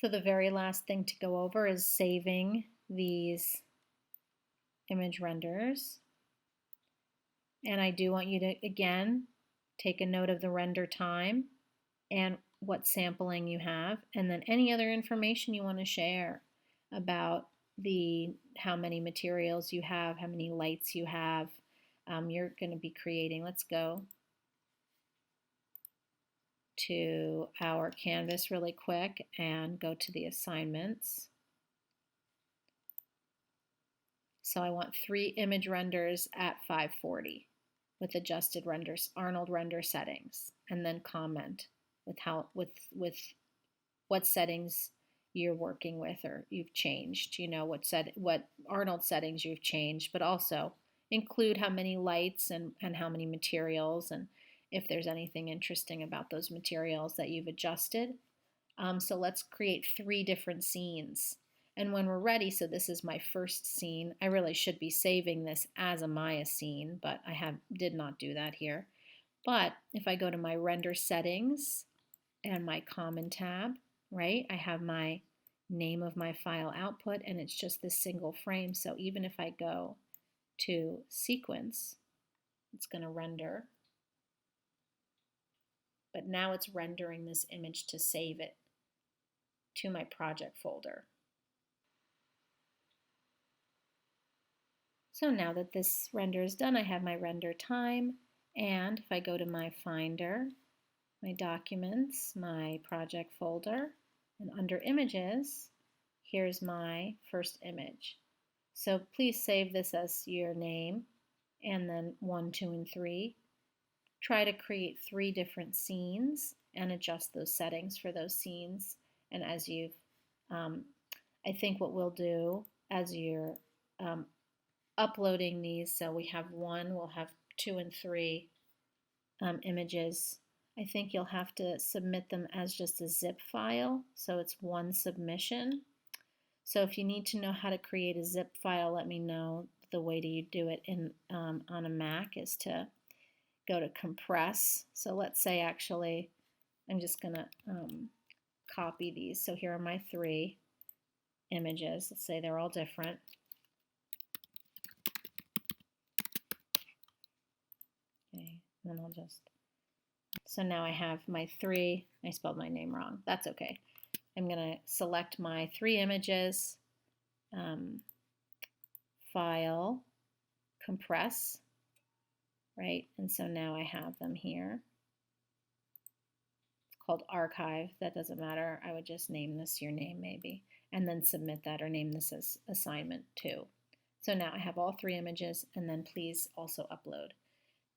So the very last thing to go over is saving these image renders. And I do want you to, again, take a note of the render time and what sampling you have, and then any other information you want to share about how many materials you have, how many lights you have. You're going to be creating. Let's go to our canvas really quick and go to the assignments. So I want 3 image renders at 540 with adjusted renders, Arnold render settings, and then comment with what settings you're working with or you've changed, what Arnold settings you've changed, but also include how many lights and how many materials, and if there's anything interesting about those materials that you've adjusted. So let's create 3 different scenes. And when we're ready, so this is my first scene. I really should be saving this as a Maya scene, but I did not do that here. But if I go to my render settings and my common tab, right, I have my name of my file output, and it's just this single frame. So even if I go to sequence, it's going to render. But now it's rendering this image to save it to my project folder. So now that this render is done, I have my render time, and if I go to my Finder, my Documents, my Project folder, and under Images, here's my first image. So please save this as your name, and then 1, 2, and 3. Try to create 3 different scenes and adjust those settings for those scenes. And as you've, I think what we'll do as you're uploading these, so we have 1, we'll have 2 and 3 images. I think you'll have to submit them as just a zip file, so it's 1 submission. So if you need to know how to create a zip file, let me know. The way to do it on a Mac is to go to compress. So let's say actually I'm just going to copy these. So here are my 3 images. Let's say they're all different. Okay, and then I'll just, so now I have my 3, I spelled my name wrong. That's okay. I'm going to select my 3 images, File, Compress, right? And so now I have them here. It's called Archive. That doesn't matter. I would just name this your name maybe, and then submit that or name this as Assignment 2. So now I have all 3 images, and then please also upload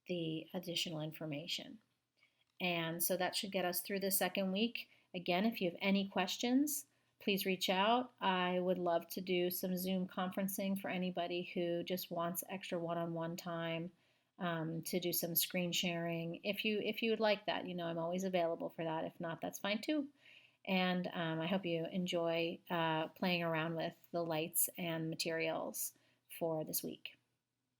the additional information. And so that should get us through the second week. Again, if you have any questions, please reach out. I would love to do some Zoom conferencing for anybody who just wants extra one-on-one time to do some screen sharing. If you would like that, I'm always available for that. If not, that's fine too. And I hope you enjoy playing around with the lights and materials for this week.